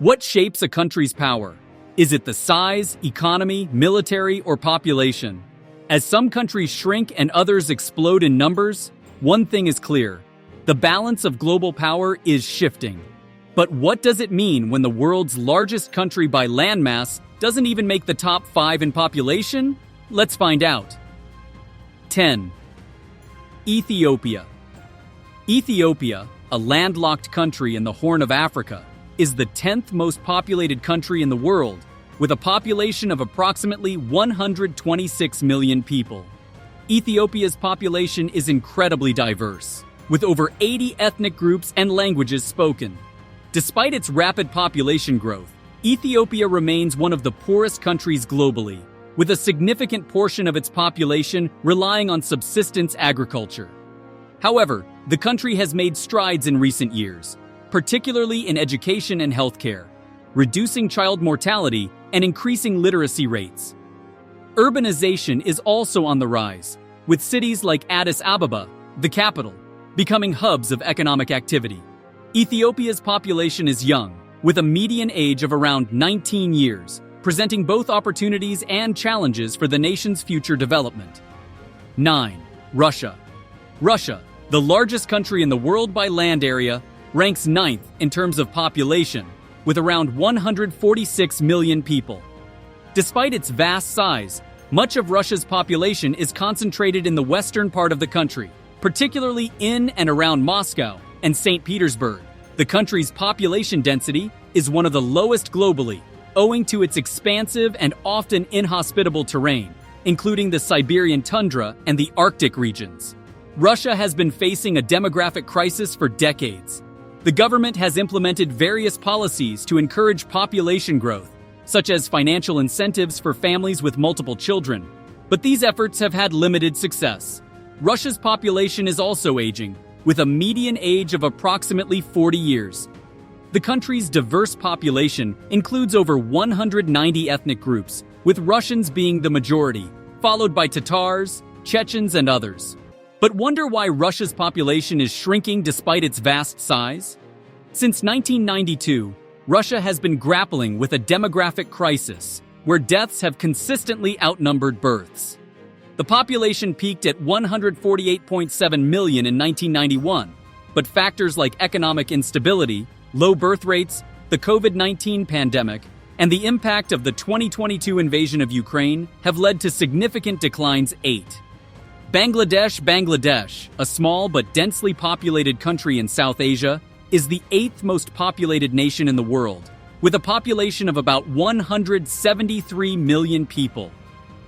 What shapes a country's power? Is it the size, economy, military, or population? As some countries shrink and others explode in numbers, one thing is clear: the balance of global power is shifting. But what does it mean when the world's largest country by landmass doesn't even make the top 5 in population? Let's find out. 10. Ethiopia. Ethiopia, a landlocked country in the Horn of Africa, is the 10th most populated country in the world, with a population of approximately 126 million people. Ethiopia's population is incredibly diverse, with over 80 ethnic groups and languages spoken. Despite its rapid population growth, Ethiopia remains one of the poorest countries globally, with a significant portion of its population relying on subsistence agriculture. However, the country has made strides in recent years, particularly in education and healthcare, reducing child mortality and increasing literacy rates. Urbanization is also on the rise, with cities like Addis Ababa, the capital, becoming hubs of economic activity. Ethiopia's population is young, with a median age of around 19 years, presenting both opportunities and challenges for the nation's future development. 9. Russia. Russia, the largest country in the world by land area, ranks 9th in terms of population, with around 146 million people. Despite its vast size, much of Russia's population is concentrated in the western part of the country, particularly in and around Moscow and St. Petersburg. The country's population density is one of the lowest globally, owing to its expansive and often inhospitable terrain, including the Siberian tundra and the Arctic regions. Russia has been facing a demographic crisis for decades. The government has implemented various policies to encourage population growth, such as financial incentives for families with multiple children, but these efforts have had limited success. Russia's population is also aging, with a median age of approximately 40 years. The country's diverse population includes over 190 ethnic groups, with Russians being the majority, followed by Tatars, Chechens, and others. But wonder why Russia's population is shrinking despite its vast size? Since 1992, Russia has been grappling with a demographic crisis, where deaths have consistently outnumbered births. The population peaked at 148.7 million in 1991, but factors like economic instability, low birth rates, the COVID-19 pandemic, and the impact of the 2022 invasion of Ukraine have led to significant declines. 8. Bangladesh, a small but densely populated country in South Asia, is the 8th most populated nation in the world, with a population of about 173 million people.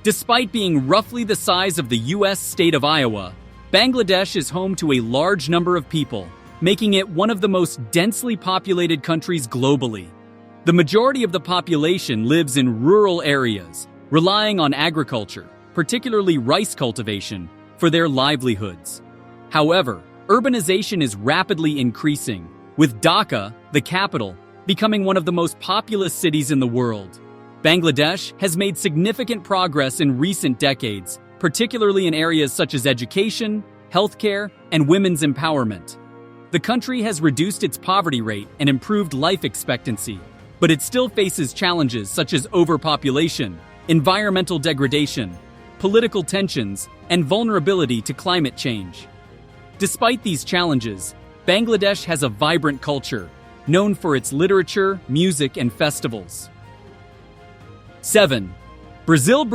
Despite being roughly the size of the U.S. state of Iowa, Bangladesh is home to a large number of people, making it one of the most densely populated countries globally. The majority of the population lives in rural areas, relying on agriculture, particularly rice cultivation, for their livelihoods. However, urbanization is rapidly increasing, with Dhaka, the capital, becoming one of the most populous cities in the world. Bangladesh has made significant progress in recent decades, particularly in areas such as education, healthcare, and women's empowerment. The country has reduced its poverty rate and improved life expectancy, but it still faces challenges such as overpopulation, environmental degradation, political tensions, and vulnerability to climate change. Despite these challenges, Bangladesh has a vibrant culture, known for its literature, music, and festivals. 7. Brazil,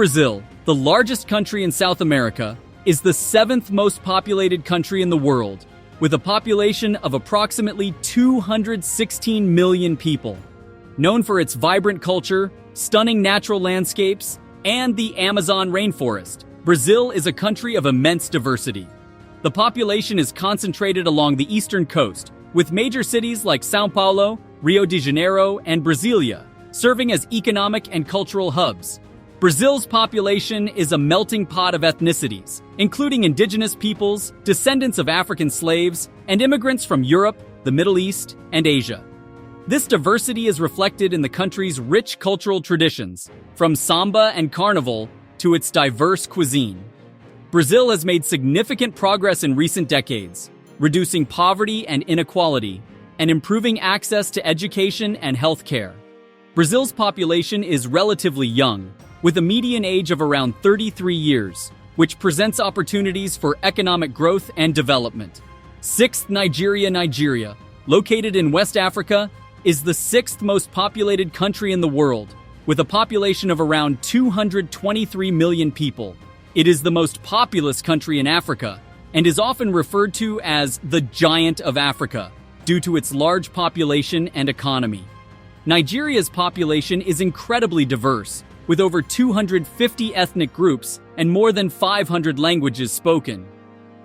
the largest country in South America, is the 7th most populated country in the world, with a population of approximately 216 million people. Known for its vibrant culture, stunning natural landscapes, and the Amazon rainforest, Brazil is a country of immense diversity. The population is concentrated along the eastern coast, with major cities like São Paulo, Rio de Janeiro, and Brasília serving as economic and cultural hubs. Brazil's population is a melting pot of ethnicities, including indigenous peoples, descendants of African slaves, and immigrants from Europe, the Middle East, and Asia. This diversity is reflected in the country's rich cultural traditions, from samba and carnival to its diverse cuisine. Brazil has made significant progress in recent decades, reducing poverty and inequality, and improving access to education and healthcare. Brazil's population is relatively young, with a median age of around 33 years, which presents opportunities for economic growth and development. Sixth, Nigeria, located in West Africa, is the sixth most populated country in the world, with a population of around 223 million people. It is the most populous country in Africa, and is often referred to as the Giant of Africa, due to its large population and economy. Nigeria's population is incredibly diverse, with over 250 ethnic groups and more than 500 languages spoken.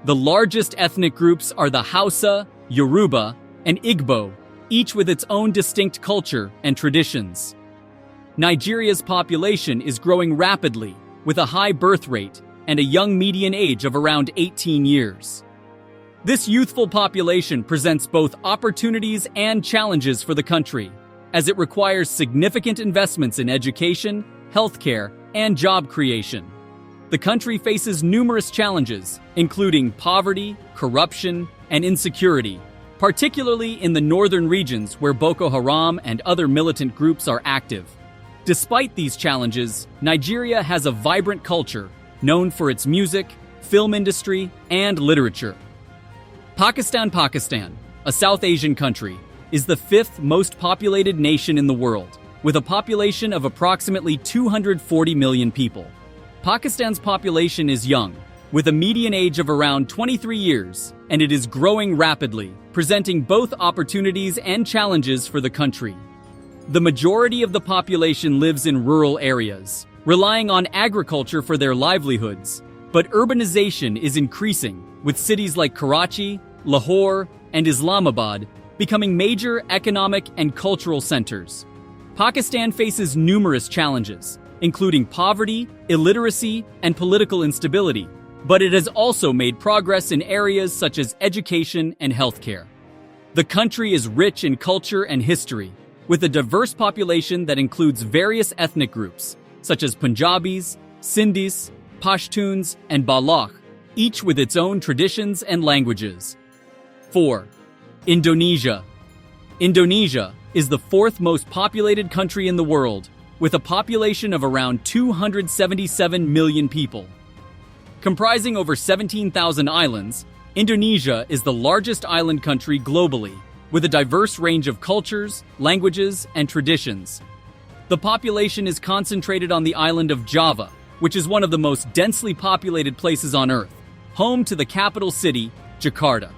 The largest ethnic groups are the Hausa, Yoruba, and Igbo, each with its own distinct culture and traditions. Nigeria's population is growing rapidly, with a high birth rate and a young median age of around 18 years. This youthful population presents both opportunities and challenges for the country, as it requires significant investments in education, healthcare, and job creation. The country faces numerous challenges, including poverty, corruption, and insecurity, particularly in the northern regions where Boko Haram and other militant groups are active. Despite these challenges, Nigeria has a vibrant culture known for its music, film industry, and literature. Pakistan, a South Asian country, is the fifth most populated nation in the world, with a population of approximately 240 million people. Pakistan's population is young, with a median age of around 23 years, and it is growing rapidly, presenting both opportunities and challenges for the country. The majority of the population lives in rural areas, relying on agriculture for their livelihoods, but urbanization is increasing, with cities like Karachi, Lahore, and Islamabad becoming major economic and cultural centers. Pakistan faces numerous challenges, including poverty, illiteracy, and political instability, but it has also made progress in areas such as education and healthcare. The country is rich in culture and history, with a diverse population that includes various ethnic groups, such as Punjabis, Sindhis, Pashtuns, and Baloch, each with its own traditions and languages. 4. Indonesia. Indonesia is the fourth most populated country in the world, with a population of around 277 million people. Comprising over 17,000 islands, Indonesia is the largest island country globally, with a diverse range of cultures, languages, and traditions. The population is concentrated on the island of Java, which is one of the most densely populated places on Earth, home to the capital city, Jakarta.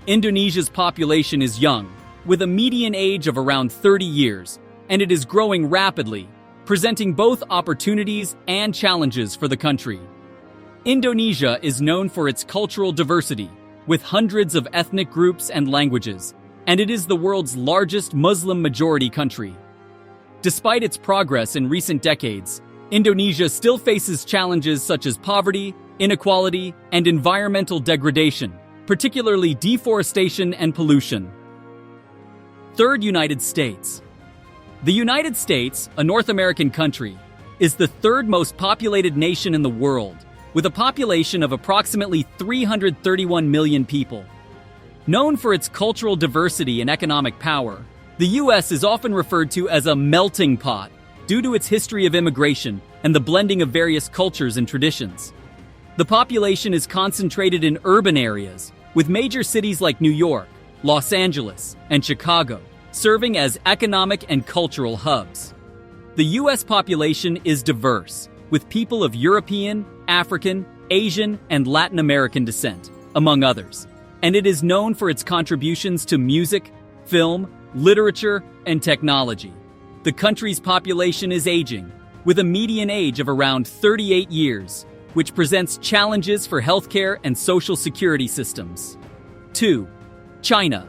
Indonesia's population is young, with a median age of around 30 years, and it is growing rapidly, presenting both opportunities and challenges for the country. Indonesia is known for its cultural diversity, with hundreds of ethnic groups and languages, and it is the world's largest Muslim-majority country. Despite its progress in recent decades, Indonesia still faces challenges such as poverty, inequality, and environmental degradation, particularly deforestation and pollution. Third, United States. The United States, a North American country, is the third most populated nation in the world, with a population of approximately 331 million people. Known for its cultural diversity and economic power, the U.S. is often referred to as a melting pot due to its history of immigration and the blending of various cultures and traditions. The population is concentrated in urban areas, with major cities like New York, Los Angeles, and Chicago serving as economic and cultural hubs. The U.S. population is diverse, with people of European, African, Asian, and Latin American descent, among others, and it is known for its contributions to music, film, literature, and technology. The country's population is aging, with a median age of around 38 years, which presents challenges for healthcare and social security systems. 2. China.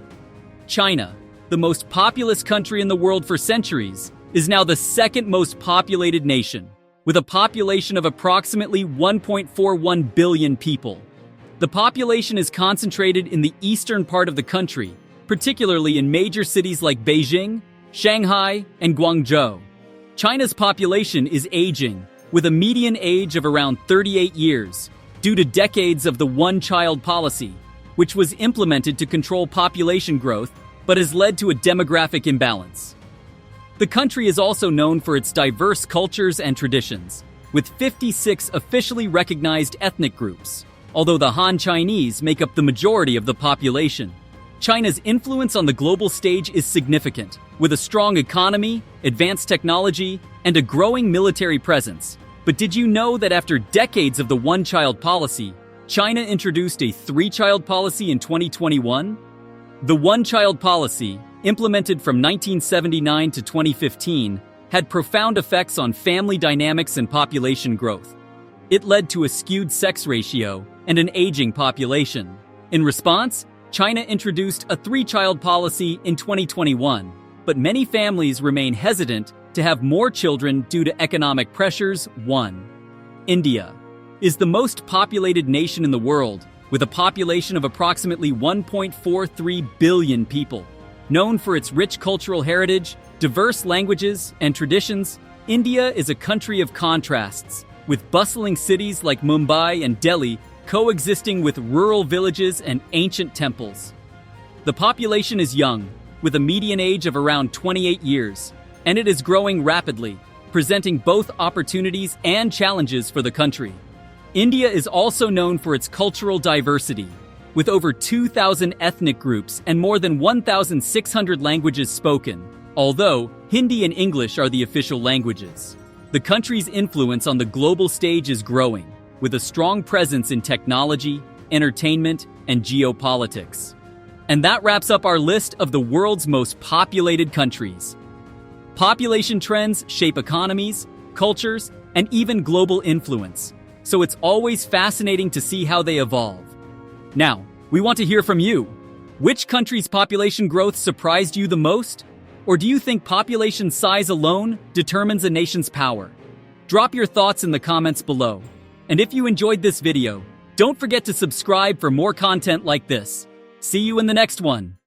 China, the most populous country in the world for centuries, is now the second most populated nation, with a population of approximately 1.41 billion people. The population is concentrated in the eastern part of the country, particularly in major cities like Beijing, Shanghai, and Guangzhou. China's population is aging, with a median age of around 38 years, due to decades of the one-child policy, which was implemented to control population growth but has led to a demographic imbalance. The country is also known for its diverse cultures and traditions, with 56 officially recognized ethnic groups. Although the Han Chinese make up the majority of the population, China's influence on the global stage is significant, with a strong economy, advanced technology, and a growing military presence. But did you know that after decades of the one-child policy, China introduced a three-child policy in 2021? The one-child policy, implemented from 1979 to 2015, had profound effects on family dynamics and population growth. It led to a skewed sex ratio and an aging population. In response, China introduced a three-child policy in 2021, but many families remain hesitant to have more children due to economic pressures. 1. India is the most populated nation in the world, with a population of approximately 1.43 billion people. Known for its rich cultural heritage, diverse languages, and traditions, India is a country of contrasts, with bustling cities like Mumbai and Delhi coexisting with rural villages and ancient temples. The population is young, with a median age of around 28 years, and it is growing rapidly, presenting both opportunities and challenges for the country. India is also known for its cultural diversity, with over 2,000 ethnic groups and more than 1,600 languages spoken, although Hindi and English are the official languages. The country's influence on the global stage is growing, with a strong presence in technology, entertainment, and geopolitics. And that wraps up our list of the world's most populated countries. Population trends shape economies, cultures, and even global influence, so it's always fascinating to see how they evolve. Now, we want to hear from you. Which country's population growth surprised you the most? Or do you think population size alone determines a nation's power? Drop your thoughts in the comments below. And if you enjoyed this video, don't forget to subscribe for more content like this. See you in the next one.